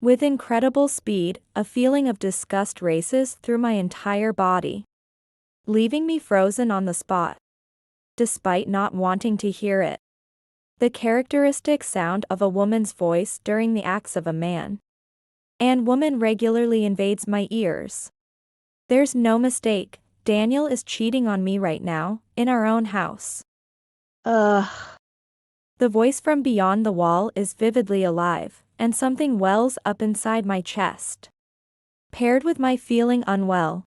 With incredible speed, a feeling of disgust races through my entire body, leaving me frozen on the spot, despite not wanting to hear it. The characteristic sound of a woman's voice during the acts of a man and woman regularly invades my ears. There's no mistake, Daniel is cheating on me right now, in our own house. Ugh. The voice from beyond the wall is vividly alive, and something wells up inside my chest, paired with my feeling unwell.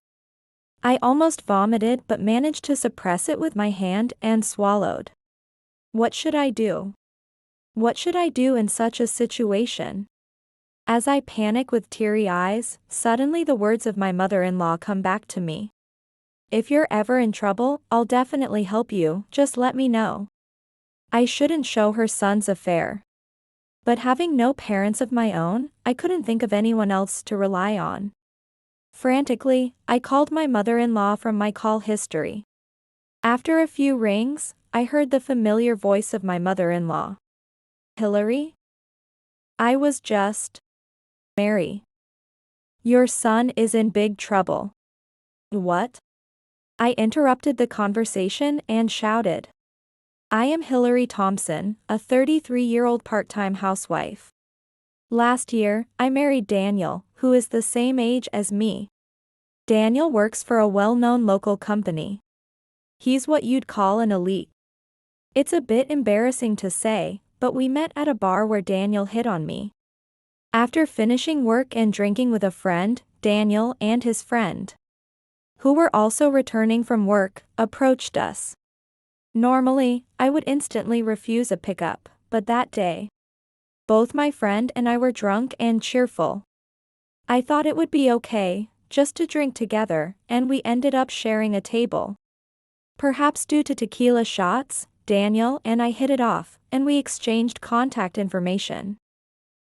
I almost vomited but managed to suppress it with my hand and swallowed. What should I do? What should I do in such a situation? As I panic with teary eyes, suddenly the words of my mother-in-law come back to me. If you're ever in trouble, I'll definitely help you, just let me know. I shouldn't show her son's affair. But having no parents of my own, I couldn't think of anyone else to rely on. Frantically, I called my mother-in-law from my call history. After a few rings, I heard the familiar voice of my mother-in-law. Hillary? I was just... Mary. Your son is in big trouble. What? I interrupted the conversation and shouted. I am Hillary Thompson, a 33-year-old part-time housewife. Last year, I married Daniel, who is the same age as me. Daniel works for a well-known local company. He's what you'd call an elite. It's a bit embarrassing to say, but we met at a bar where Daniel hit on me. After finishing work and drinking with a friend, Daniel and his friend, who were also returning from work, approached us. Normally, I would instantly refuse a pickup, but that day, both my friend and I were drunk and cheerful. I thought it would be okay, just to drink together, and we ended up sharing a table. Perhaps due to tequila shots, Daniel and I hit it off, and we exchanged contact information.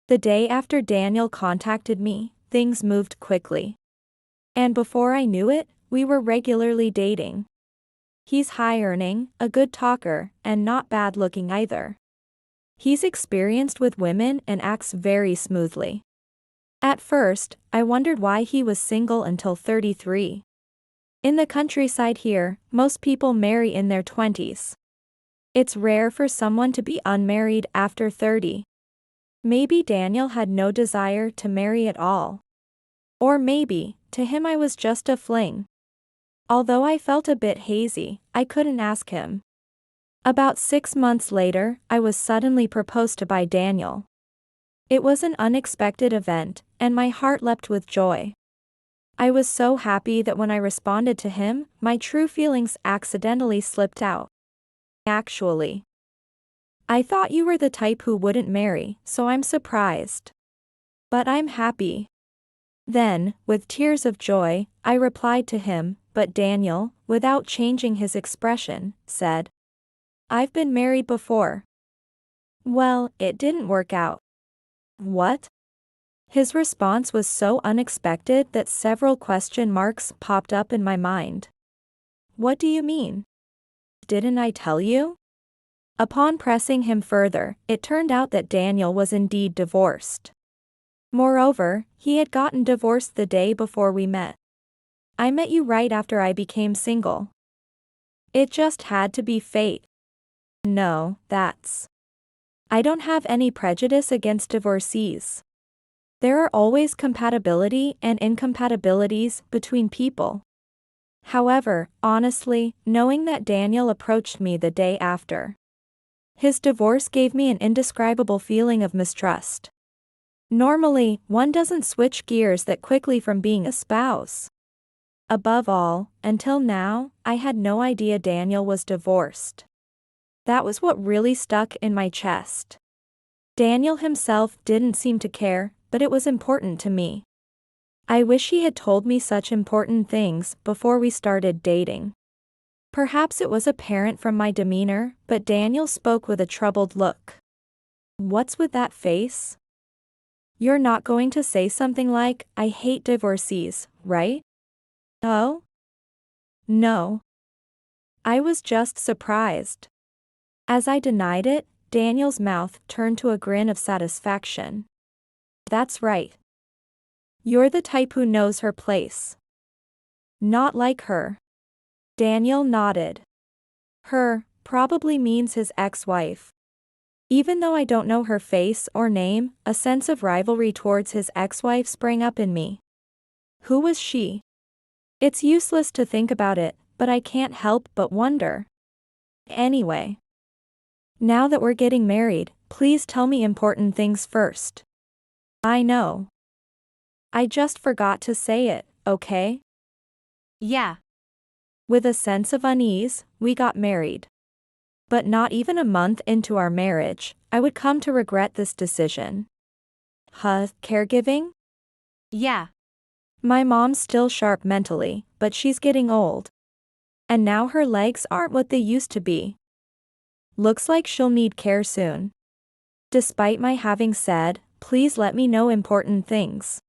The day after Daniel contacted me, things moved quickly. And before I knew it, we were regularly dating. He's high-earning, a good talker, and not bad-looking either. He's experienced with women and acts very smoothly. At first, I wondered why he was single until 33. In the countryside here, most people marry in their 20s. It's rare for someone to be unmarried after 30. Maybe Daniel had no desire to marry at all. Or maybe, to him I was just a fling. Although I felt a bit hazy, I couldn't ask him. About 6 months later, I was suddenly proposed to by Daniel. It was an unexpected event, and my heart leapt with joy. I was so happy that when I responded to him, my true feelings accidentally slipped out. Actually, I thought you were the type who wouldn't marry, so I'm surprised. But I'm happy. Then, with tears of joy, I replied to him, but Daniel, without changing his expression, said, I've been married before. Well, it didn't work out. What? His response was so unexpected that several question marks popped up in my mind. What do you mean? Didn't I tell you? Upon pressing him further, it turned out that Daniel was indeed divorced. Moreover, he had gotten divorced the day before we met. I met you right after I became single. It just had to be fate. No, that's... I don't have any prejudice against divorcees. There are always compatibility and incompatibilities between people. However, honestly, knowing that Daniel approached me the day after his divorce gave me an indescribable feeling of mistrust. Normally, one doesn't switch gears that quickly from being a spouse. Above all, until now, I had no idea Daniel was divorced. That was what really stuck in my chest. Daniel himself didn't seem to care, but it was important to me. I wish he had told me such important things before we started dating. Perhaps it was apparent from my demeanor, but Daniel spoke with a troubled look. What's with that face? You're not going to say something like, I hate divorcees, right? Oh? No. I was just surprised. As I denied it, Daniel's mouth turned to a grin of satisfaction. That's right. You're the type who knows her place. Not like her. Daniel nodded. Her probably means his ex-wife. Even though I don't know her face or name, a sense of rivalry towards his ex-wife sprang up in me. Who was she? It's useless to think about it, but I can't help but wonder. Anyway. Now that we're getting married, please tell me important things first. I know. I just forgot to say it, okay? Yeah. With a sense of unease, we got married. But not even a month into our marriage, I would come to regret this decision. Caregiving? Yeah. My mom's still sharp mentally, but she's getting old. And now her legs aren't what they used to be. Looks like she'll need care soon. Despite my having said, please let me know important things.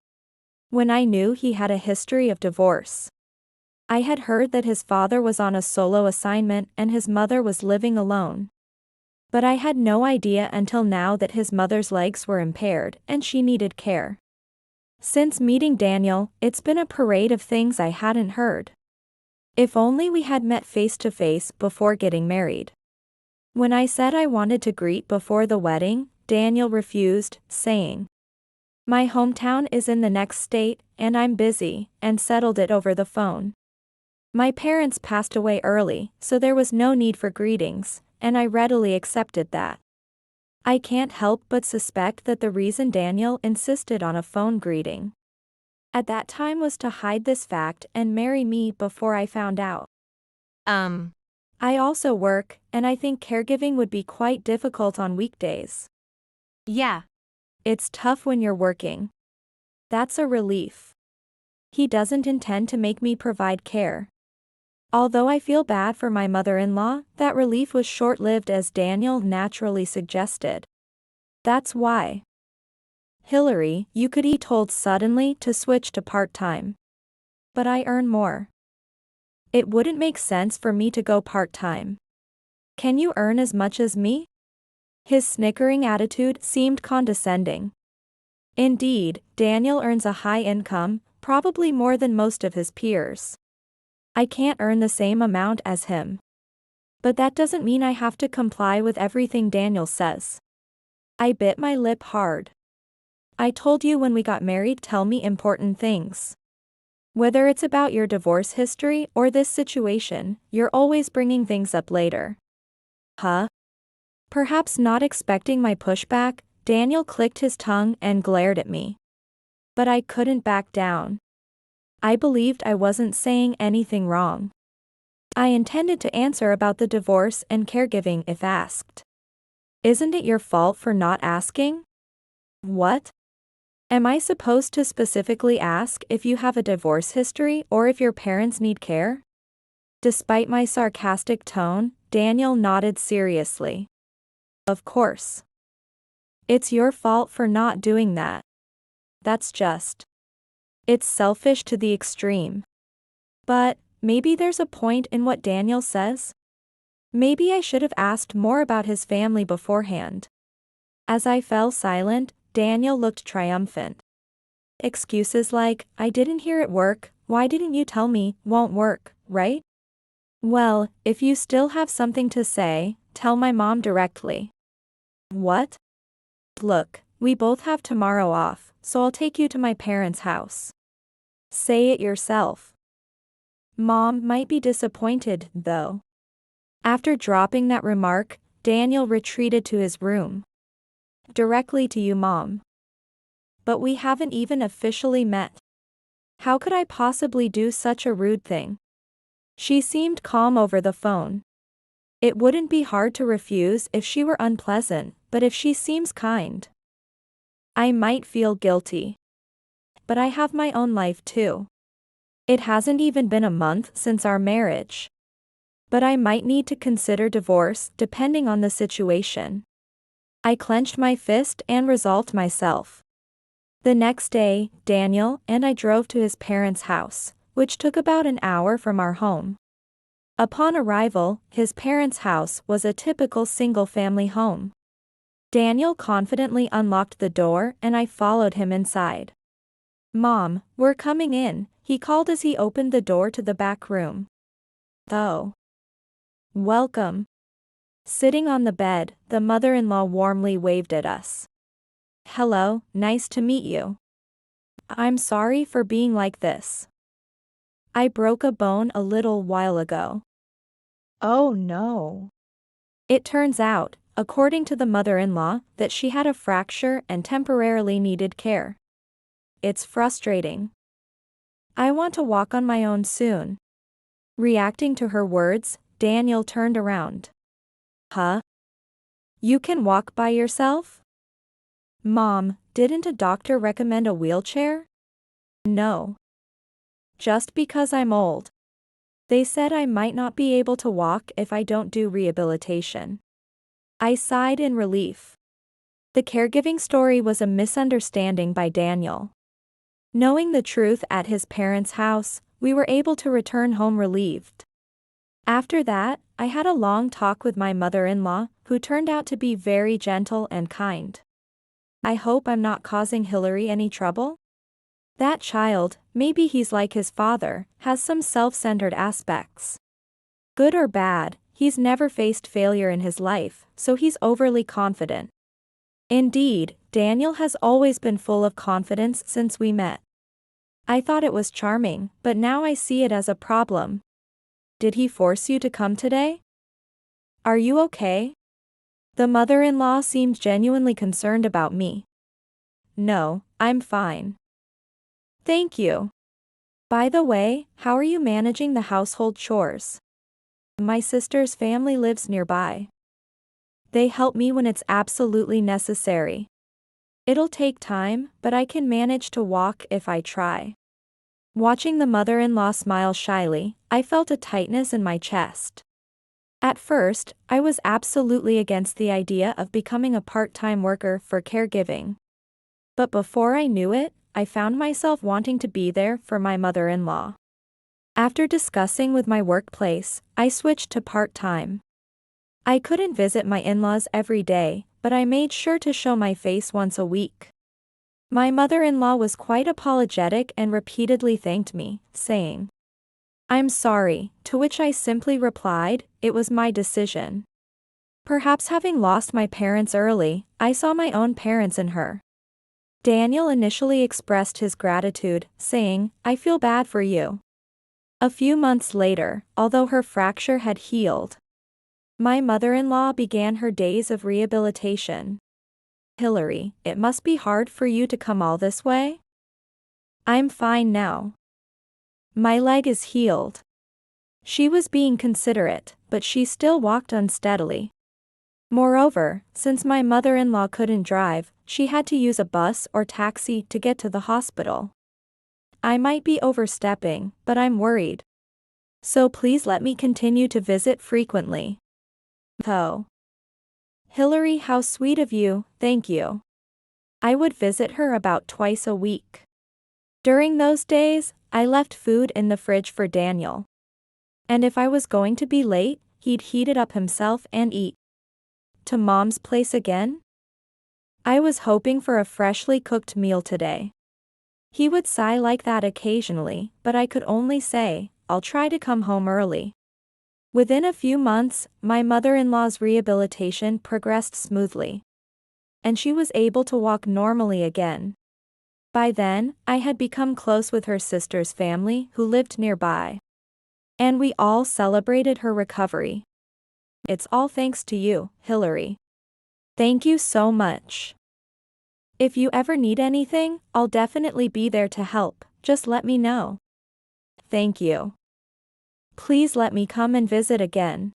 When I knew he had a history of divorce. I had heard that his father was on a solo assignment and his mother was living alone. But I had no idea until now that his mother's legs were impaired and she needed care. Since meeting Daniel, it's been a parade of things I hadn't heard. If only we had met face to face before getting married. When I said I wanted to greet before the wedding, Daniel refused, saying, "My hometown is in the next state, and I'm busy," and settled it over the phone. My parents passed away early, so there was no need for greetings, and I readily accepted that. I can't help but suspect that the reason Daniel insisted on a phone greeting at that time was to hide this fact and marry me before I found out. I also work, and I think caregiving would be quite difficult on weekdays. Yeah. It's tough when you're working. That's a relief. He doesn't intend to make me provide care. Although I feel bad for my mother-in-law, that relief was short-lived as Daniel naturally suggested. That's why. Hillary, you could be told suddenly to switch to part-time. But I earn more. It wouldn't make sense for me to go part-time. Can you earn as much as me? His snickering attitude seemed condescending. Indeed, Daniel earns a high income, probably more than most of his peers. I can't earn the same amount as him. But that doesn't mean I have to comply with everything Daniel says. I bit my lip hard. I told you when we got married, tell me important things. Whether it's about your divorce history or this situation, you're always bringing things up later. Perhaps not expecting my pushback, Daniel clicked his tongue and glared at me. But I couldn't back down. I believed I wasn't saying anything wrong. I intended to answer about the divorce and caregiving if asked. Isn't it your fault for not asking? What? Am I supposed to specifically ask if you have a divorce history or if your parents need care? Despite my sarcastic tone, Daniel nodded seriously. Of course. It's your fault for not doing that. That's just. It's selfish to the extreme. But maybe there's a point in what Daniel says? Maybe I should have asked more about his family beforehand. As I fell silent, Daniel looked triumphant. Excuses like, "I didn't hear it work, why didn't you tell me," won't work, right? Well, if you still have something to say, tell my mom directly. What? Look, we both have tomorrow off, so I'll take you to my parents' house. Say it yourself. Mom might be disappointed, though. After dropping that remark, Daniel retreated to his room. Directly to you, Mom. But we haven't even officially met. How could I possibly do such a rude thing? She seemed calm over the phone. It wouldn't be hard to refuse if she were unpleasant, but if she seems kind, I might feel guilty. But I have my own life too. It hasn't even been a month since our marriage. But I might need to consider divorce depending on the situation. I clenched my fist and resolved myself. The next day, Daniel and I drove to his parents' house, which took about an hour from our home. Upon arrival, his parents' house was a typical single-family home. Daniel confidently unlocked the door and I followed him inside. "Mom, we're coming in," he called as he opened the door to the back room. "Oh. Welcome." Sitting on the bed, the mother-in-law warmly waved at us. "Hello, nice to meet you. I'm sorry for being like this. I broke a bone a little while ago." "Oh no." It turns out, according to the mother-in-law, that she had a fracture and temporarily needed care. It's frustrating. "I want to walk on my own soon." Reacting to her words, Daniel turned around. "Huh? You can walk by yourself?" "Mom, didn't a doctor recommend a wheelchair?" "No. Just because I'm old. They said I might not be able to walk if I don't do rehabilitation." I sighed in relief. The caregiving story was a misunderstanding by Daniel. Knowing the truth at his parents' house, we were able to return home relieved. After that, I had a long talk with my mother-in-law, who turned out to be very gentle and kind. I hope I'm not causing Hillary any trouble? That child, maybe he's like his father, has some self-centered aspects. Good or bad, he's never faced failure in his life, so he's overly confident. Indeed, Daniel has always been full of confidence since we met. I thought it was charming, but now I see it as a problem. Did he force you to come today? Are you okay? The mother-in-law seemed genuinely concerned about me. No, I'm fine. Thank you. By the way, how are you managing the household chores? My sister's family lives nearby. They help me when it's absolutely necessary. It'll take time, but I can manage to walk if I try. Watching the mother-in-law smile shyly, I felt a tightness in my chest. At first, I was absolutely against the idea of becoming a part-time worker for caregiving. But before I knew it, I found myself wanting to be there for my mother-in-law. After discussing with my workplace, I switched to part-time. I couldn't visit my in-laws every day, but I made sure to show my face once a week. My mother-in-law was quite apologetic and repeatedly thanked me, saying, "I'm sorry," to which I simply replied, "It was my decision." Perhaps having lost my parents early, I saw my own parents in her. Daniel initially expressed his gratitude, saying, "I feel bad for you." A few months later, although her fracture had healed, my mother-in-law began her days of rehabilitation. "Hillary, it must be hard for you to come all this way?" "I'm fine now. My leg is healed." She was being considerate, but she still walked unsteadily. Moreover, since my mother-in-law couldn't drive, she had to use a bus or taxi to get to the hospital. I might be overstepping, but I'm worried. So please let me continue to visit frequently. Oh. Hillary, how sweet of you, thank you. I would visit her about twice a week. During those days, I left food in the fridge for Daniel. And if I was going to be late, he'd heat it up himself and eat. To Mom's place again? I was hoping for a freshly cooked meal today. He would sigh like that occasionally, but I could only say, "I'll try to come home early." Within a few months, my mother-in-law's rehabilitation progressed smoothly. And she was able to walk normally again. By then, I had become close with her sister's family who lived nearby. And we all celebrated her recovery. It's all thanks to you, Hillary. Thank you so much. If you ever need anything, I'll definitely be there to help, just let me know. Thank you. Please let me come and visit again.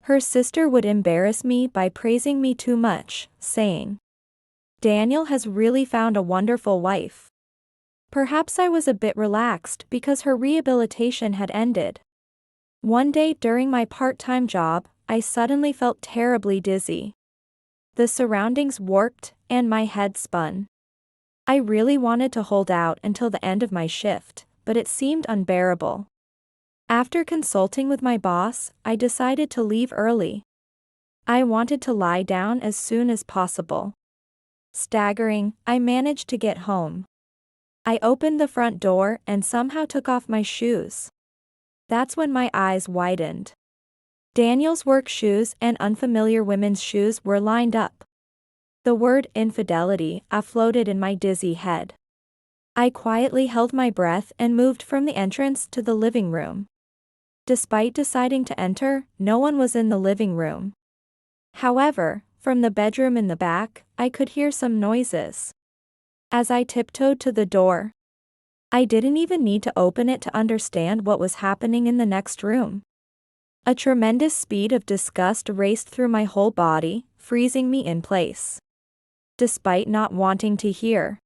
Her sister would embarrass me by praising me too much, saying, "Daniel has really found a wonderful wife." Perhaps I was a bit relaxed because her rehabilitation had ended. One day during my part-time job, I suddenly felt terribly dizzy. The surroundings warped, and my head spun. I really wanted to hold out until the end of my shift, but it seemed unbearable. After consulting with my boss, I decided to leave early. I wanted to lie down as soon as possible. Staggering, I managed to get home. I opened the front door and somehow took off my shoes. That's when my eyes widened. Daniel's work shoes and unfamiliar women's shoes were lined up. The word infidelity floated in my dizzy head. I quietly held my breath and moved from the entrance to the living room. Despite deciding to enter, no one was in the living room. However, from the bedroom in the back, I could hear some noises. As I tiptoed to the door, I didn't even need to open it to understand what was happening in the next room. A tremendous speed of disgust raced through my whole body, freezing me in place. Despite not wanting to hear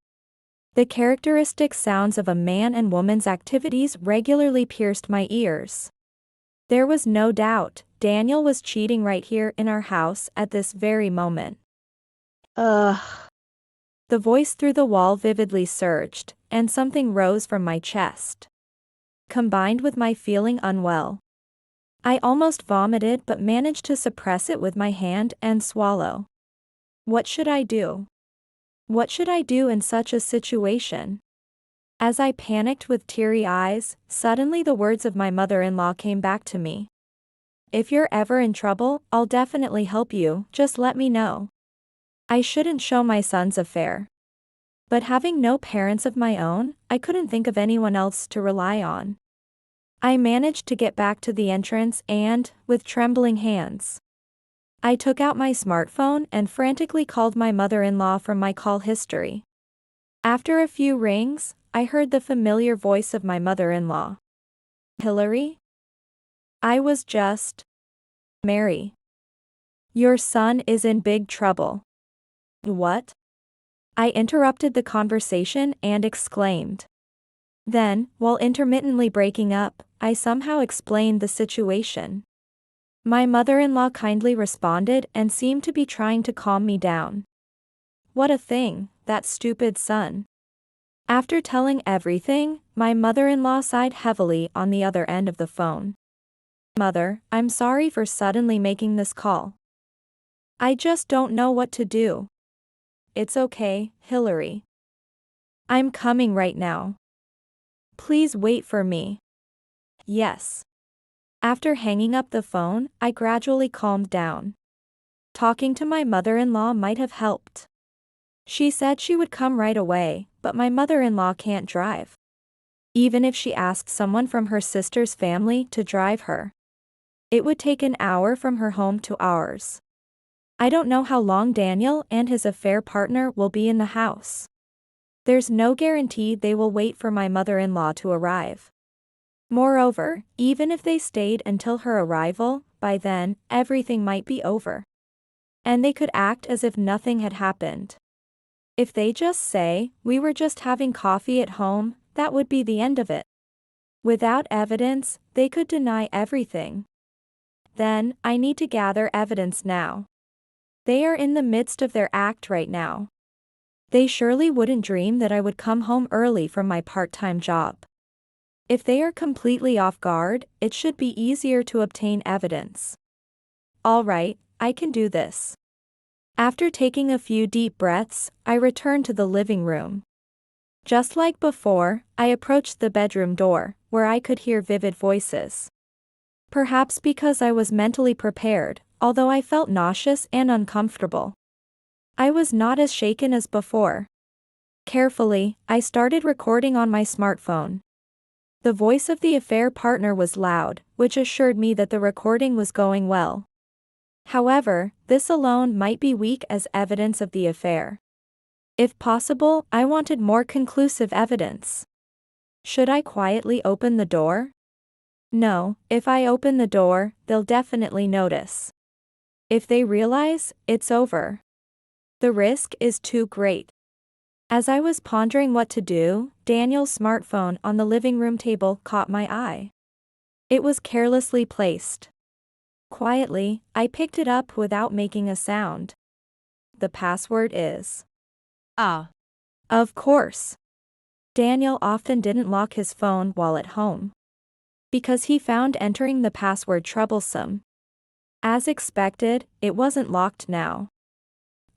the characteristic sounds of a man and woman's activities regularly pierced my ears. There was no doubt, Daniel was cheating right here in our house at this very moment. Ugh. The voice through the wall vividly surged, and something rose from my chest. Combined with my feeling unwell, I almost vomited but managed to suppress it with my hand and swallow. What should I do? What should I do in such a situation? As I panicked with teary eyes, suddenly the words of my mother-in-law came back to me. If you're ever in trouble, I'll definitely help you, just let me know. I shouldn't show my son's affair. But having no parents of my own, I couldn't think of anyone else to rely on. I managed to get back to the entrance and, with trembling hands, I took out my smartphone and frantically called my mother-in-law from my call history. After a few rings, I heard the familiar voice of my mother-in-law. Hillary? I was just... Mary. Your son is in big trouble. What? I interrupted the conversation and exclaimed. Then, while intermittently breaking up, I somehow explained the situation. My mother-in-law kindly responded and seemed to be trying to calm me down. What a thing, that stupid son. After telling everything, my mother-in-law sighed heavily on the other end of the phone. Mother, I'm sorry for suddenly making this call. I just don't know what to do. It's okay, Hillary. I'm coming right now. Please wait for me. Yes. After hanging up the phone, I gradually calmed down. Talking to my mother-in-law might have helped. She said she would come right away, but my mother-in-law can't drive. Even if she asked someone from her sister's family to drive her, it would take an hour from her home to ours. I don't know how long Daniel and his affair partner will be in the house. There's no guarantee they will wait for my mother-in-law to arrive. Moreover, even if they stayed until her arrival, by then, everything might be over. And they could act as if nothing had happened. If they just say, we were just having coffee at home, that would be the end of it. Without evidence, they could deny everything. Then, I need to gather evidence now. They are in the midst of their act right now. They surely wouldn't dream that I would come home early from my part-time job. If they are completely off guard, it should be easier to obtain evidence. All right, I can do this. After taking a few deep breaths, I returned to the living room. Just like before, I approached the bedroom door, where I could hear vivid voices. Perhaps because I was mentally prepared, although I felt nauseous and uncomfortable. I was not as shaken as before. Carefully, I started recording on my smartphone. The voice of the affair partner was loud, which assured me that the recording was going well. However, this alone might be weak as evidence of the affair. If possible, I wanted more conclusive evidence. Should I quietly open the door? No, if I open the door, they'll definitely notice. If they realize, it's over. The risk is too great. As I was pondering what to do, Daniel's smartphone on the living room table caught my eye. It was carelessly placed. Quietly, I picked it up without making a sound. The password is... Of course. Daniel often didn't lock his phone while at home, because he found entering the password troublesome. As expected, it wasn't locked now.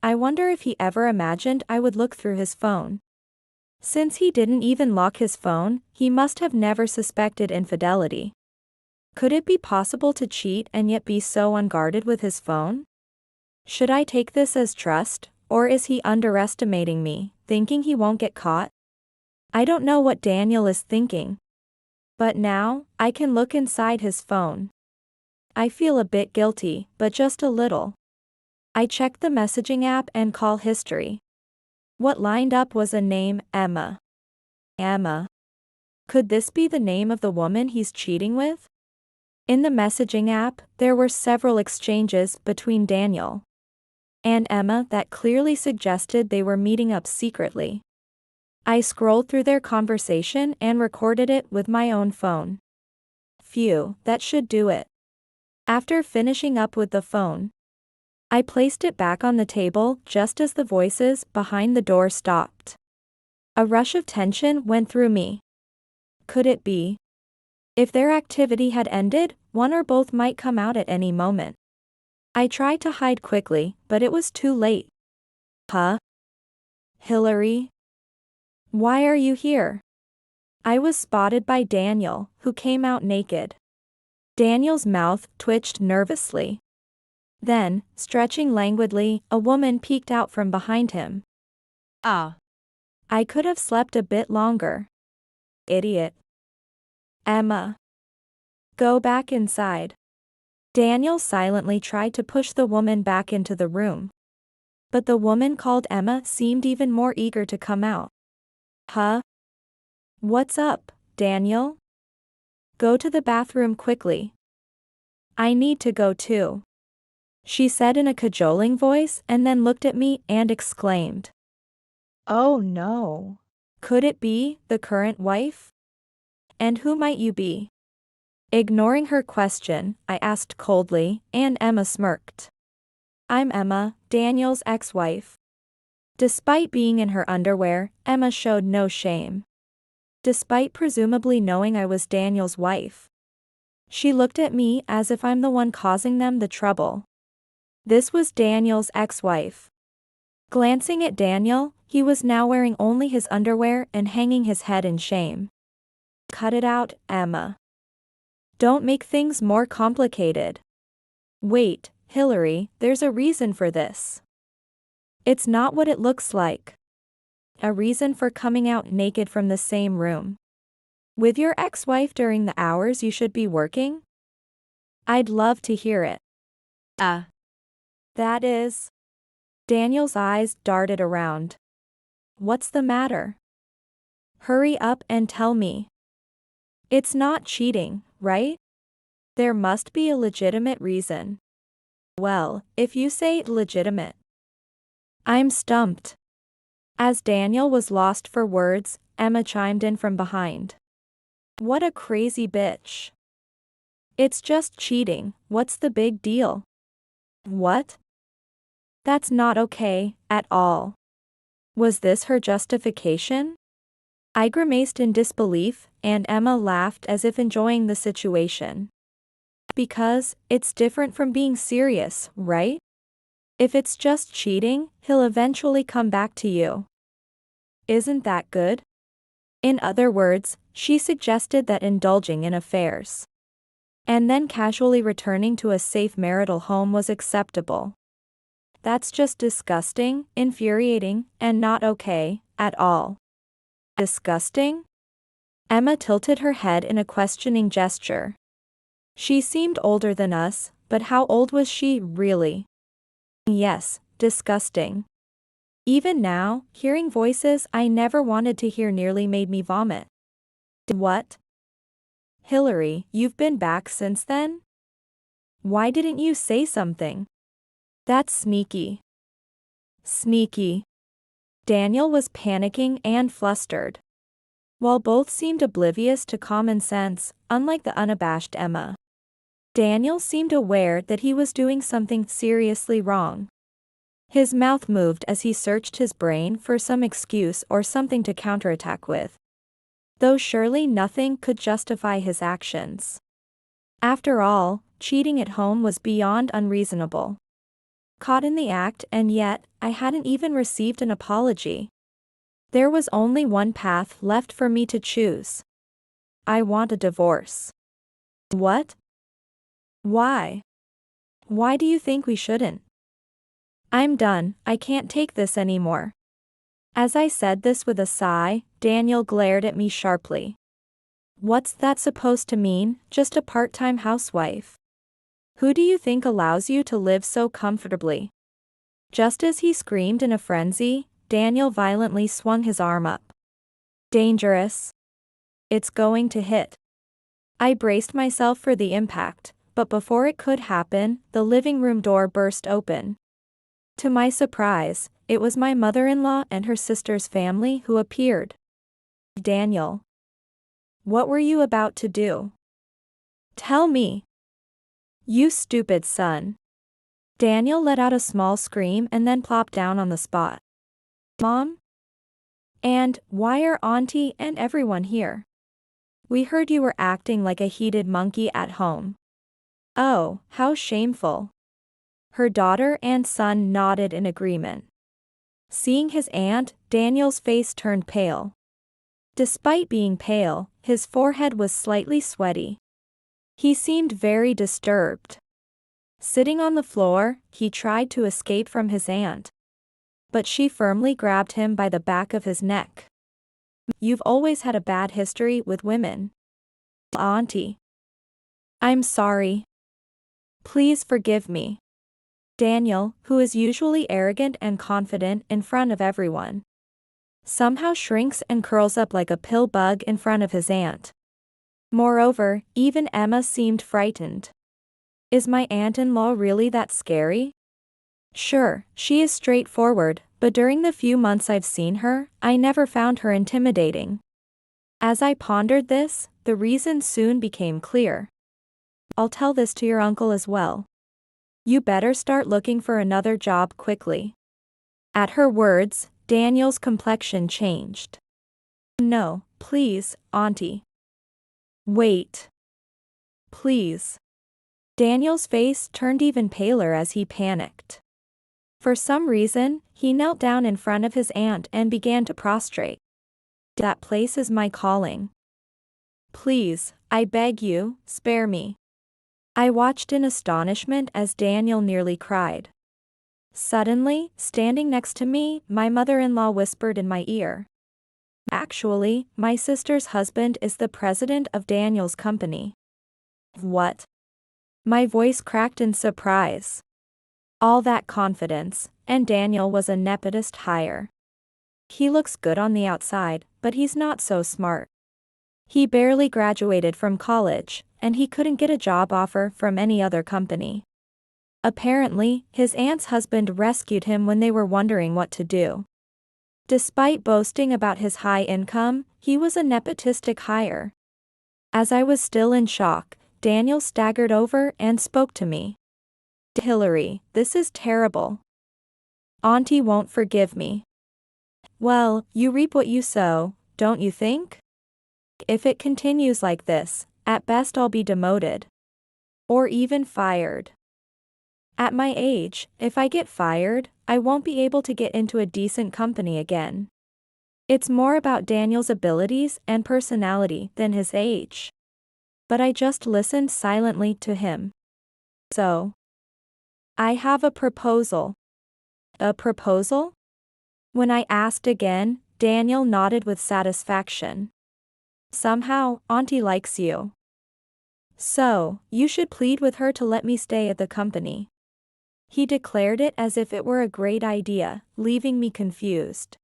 I wonder if he ever imagined I would look through his phone. Since he didn't even lock his phone, he must have never suspected infidelity. Could it be possible to cheat and yet be so unguarded with his phone? Should I take this as trust, or is he underestimating me, thinking he won't get caught? I don't know what Daniel is thinking. But now, I can look inside his phone. I feel a bit guilty, but just a little. I checked the messaging app and call history. What lined up was a name, Emma. Emma. Could this be the name of the woman he's cheating with? In the messaging app, there were several exchanges between Daniel and Emma that clearly suggested they were meeting up secretly. I scrolled through their conversation and recorded it with my own phone. Phew, that should do it. After finishing up with the phone, I placed it back on the table just as the voices behind the door stopped. A rush of tension went through me. Could it be? If their activity had ended, one or both might come out at any moment. I tried to hide quickly, but it was too late. Huh? Hillary? Why are you here? I was spotted by Daniel, who came out naked. Daniel's mouth twitched nervously. Then, stretching languidly, a woman peeked out from behind him. Ah. I could have slept a bit longer. Idiot. Emma. Go back inside. Daniel silently tried to push the woman back into the room. But the woman called Emma seemed even more eager to come out. Huh? What's up, Daniel? Go to the bathroom quickly. I need to go too. She said in a cajoling voice and then looked at me and exclaimed. Oh no. Could it be the current wife? And who might you be? Ignoring her question, I asked coldly, and Emma smirked. I'm Emma, Daniel's ex-wife. Despite being in her underwear, Emma showed no shame. Despite presumably knowing I was Daniel's wife, she looked at me as if I'm the one causing them the trouble. This was Daniel's ex-wife. Glancing at Daniel, he was now wearing only his underwear and hanging his head in shame. Cut it out, Emma. Don't make things more complicated. Wait, Hillary, there's a reason for this. It's not what it looks like. A reason for coming out naked from the same room with your ex-wife during the hours you should be working? I'd love to hear it. That is. Daniel's eyes darted around. What's the matter? Hurry up and tell me. It's not cheating, right? There must be a legitimate reason. Well, if you say legitimate. I'm stumped. As Daniel was lost for words, Emma chimed in from behind. What a crazy bitch. It's just cheating, what's the big deal? What? That's not okay, at all. Was this her justification? I grimaced in disbelief, and Emma laughed as if enjoying the situation. Because, it's different from being serious, right? If it's just cheating, he'll eventually come back to you. Isn't that good? In other words, she suggested that indulging in affairs and then casually returning to a safe marital home was acceptable. That's just disgusting, infuriating, and not okay, at all. Disgusting? Emma tilted her head in a questioning gesture. She seemed older than us, but how old was she, really? Yes, disgusting. Even now, hearing voices I never wanted to hear nearly made me vomit. What? Hillary, you've been back since then? Why didn't you say something? That's sneaky. Sneaky. Daniel was panicking and flustered. While both seemed oblivious to common sense, unlike the unabashed Emma, Daniel seemed aware that he was doing something seriously wrong. His mouth moved as he searched his brain for some excuse or something to counterattack with, though surely nothing could justify his actions. After all, cheating at home was beyond unreasonable. Caught in the act, and yet, I hadn't even received an apology. There was only one path left for me to choose. I want a divorce. What? Why? Why do you think we shouldn't? I'm done, I can't take this anymore. As I said this with a sigh, Daniel glared at me sharply. What's that supposed to mean, just a part-time housewife? Who do you think allows you to live so comfortably? Just as he screamed in a frenzy, Daniel violently swung his arm up. Dangerous. It's going to hit. I braced myself for the impact, but before it could happen, the living room door burst open. To my surprise, it was my mother-in-law and her sister's family who appeared. Daniel. What were you about to do? Tell me. You stupid son. Daniel let out a small scream and then plopped down on the spot. Mom? And why are Auntie and everyone here? We heard you were acting like a heated monkey at home. Oh, how shameful. Her daughter and son nodded in agreement. Seeing his aunt, Daniel's face turned pale. Despite being pale, his forehead was slightly sweaty. He seemed very disturbed. Sitting on the floor, he tried to escape from his aunt. But she firmly grabbed him by the back of his neck. You've always had a bad history with women. Auntie. I'm sorry. Please forgive me. Daniel, who is usually arrogant and confident in front of everyone, somehow shrinks and curls up like a pill bug in front of his aunt. Moreover, even Emma seemed frightened. Is my aunt-in-law really that scary? Sure, she is straightforward, but during the few months I've seen her, I never found her intimidating. As I pondered this, the reason soon became clear. I'll tell this to your uncle as well. You better start looking for another job quickly. At her words, Daniel's complexion changed. No, please, Auntie. Wait. Please. Daniel's face turned even paler as he panicked. For some reason, he knelt down in front of his aunt and began to prostrate. That place is my calling. Please, I beg you, spare me. I watched in astonishment as Daniel nearly cried. Suddenly, standing next to me, my mother-in-law whispered in my ear. Actually, my sister's husband is the president of Daniel's company. What? My voice cracked in surprise. All that confidence, and Daniel was a nepotist hire. He looks good on the outside, but he's not so smart. He barely graduated from college, and he couldn't get a job offer from any other company. Apparently, his aunt's husband rescued him when they were wondering what to do. Despite boasting about his high income, he was a nepotistic hire. As I was still in shock, Daniel staggered over and spoke to me. Hillary, this is terrible. Auntie won't forgive me. Well, you reap what you sow, don't you think? If it continues like this, at best I'll be demoted. Or even fired. At my age, if I get fired, I won't be able to get into a decent company again. It's more about Daniel's abilities and personality than his age. But I just listened silently to him. So, I have a proposal. A proposal? When I asked again, Daniel nodded with satisfaction. Somehow, Auntie likes you. So, you should plead with her to let me stay at the company. He declared it as if it were a great idea, leaving me confused.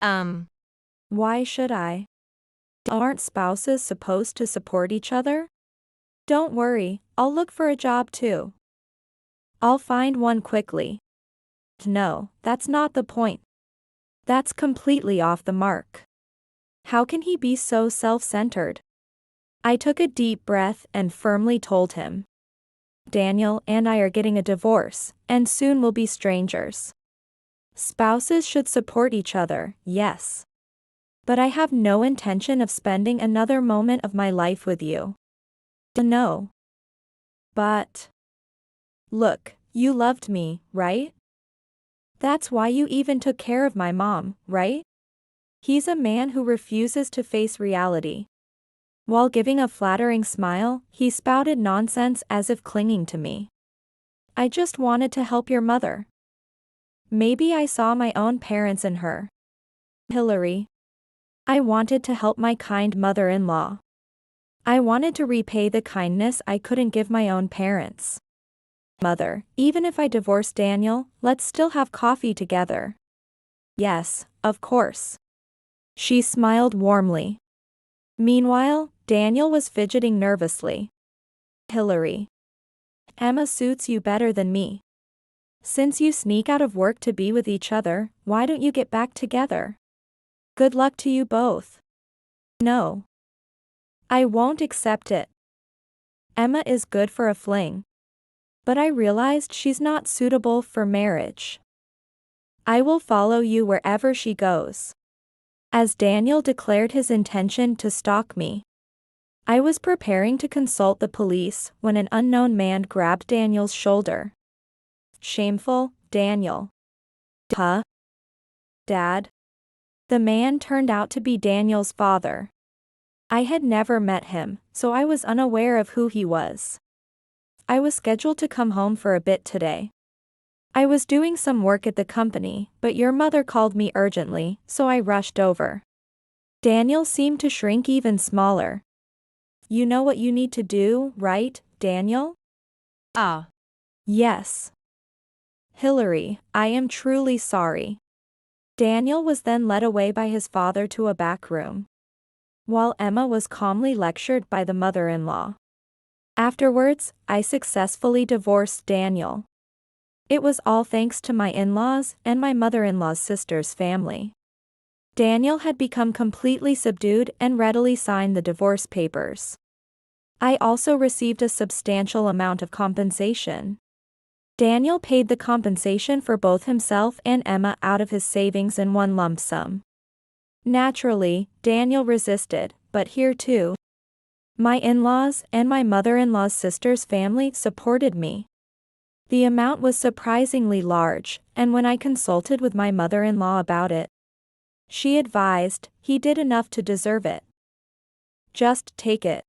Why should I? Aren't spouses supposed to support each other? Don't worry, I'll look for a job too. I'll find one quickly. No, that's not the point. That's completely off the mark. How can he be so self-centered? I took a deep breath and firmly told him. Daniel and I are getting a divorce, and soon we'll be strangers. Spouses should support each other, yes. But I have no intention of spending another moment of my life with you. No. But look, you loved me, right? That's why you even took care of my mom, right? He's a man who refuses to face reality. While giving a flattering smile, he spouted nonsense as if clinging to me. I just wanted to help your mother. Maybe I saw my own parents in her. Hillary. I wanted to help my kind mother-in-law. I wanted to repay the kindness I couldn't give my own parents. Mother, even if I divorce Daniel, let's still have coffee together. Yes, of course. She smiled warmly. Meanwhile, Daniel was fidgeting nervously. Hillary. Emma suits you better than me. Since you sneak out of work to be with each other, why don't you get back together? Good luck to you both. No. I won't accept it. Emma is good for a fling. But I realized she's not suitable for marriage. I will follow you wherever she goes. As Daniel declared his intention to stalk me, I was preparing to consult the police when an unknown man grabbed Daniel's shoulder. Shameful, Daniel. Huh? Dad? The man turned out to be Daniel's father. I had never met him, so I was unaware of who he was. I was scheduled to come home for a bit today. I was doing some work at the company, but your mother called me urgently, so I rushed over. Daniel seemed to shrink even smaller. You know what you need to do, right, Daniel? Ah. Yes. Hillary, I am truly sorry. Daniel was then led away by his father to a back room, while Emma was calmly lectured by the mother-in-law. Afterwards, I successfully divorced Daniel. It was all thanks to my in-laws and my mother-in-law's sister's family. Daniel had become completely subdued and readily signed the divorce papers. I also received a substantial amount of compensation. Daniel paid the compensation for both himself and Emma out of his savings in one lump sum. Naturally, Daniel resisted, but here too, my in-laws and my mother-in-law's sister's family supported me. The amount was surprisingly large, and when I consulted with my mother-in-law about it, she advised, he did enough to deserve it. Just take it.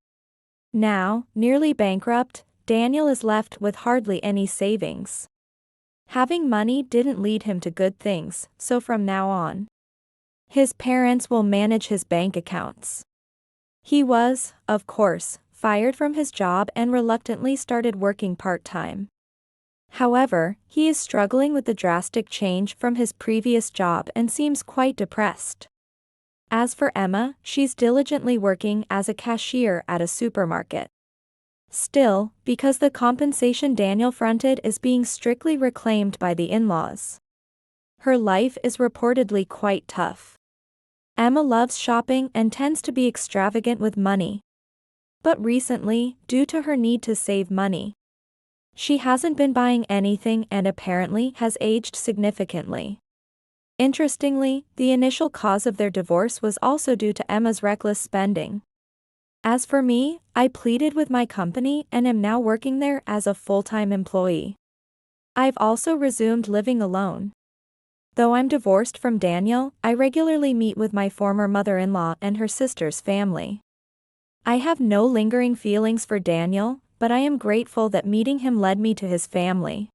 Now, nearly bankrupt, Daniel is left with hardly any savings. Having money didn't lead him to good things, so from now on, his parents will manage his bank accounts. He was, of course, fired from his job and reluctantly started working part-time. However, he is struggling with the drastic change from his previous job and seems quite depressed. As for Emma, she's diligently working as a cashier at a supermarket. Still, because the compensation Daniel fronted is being strictly reclaimed by the in-laws, her life is reportedly quite tough. Emma loves shopping and tends to be extravagant with money. But recently, due to her need to save money, she hasn't been buying anything and apparently has aged significantly. Interestingly, the initial cause of their divorce was also due to Emma's reckless spending. As for me, I pleaded with my company and am now working there as a full-time employee. I've also resumed living alone. Though I'm divorced from Daniel, I regularly meet with my former mother-in-law and her sister's family. I have no lingering feelings for Daniel, but I am grateful that meeting him led me to his family.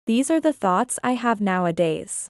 These are the thoughts I have nowadays.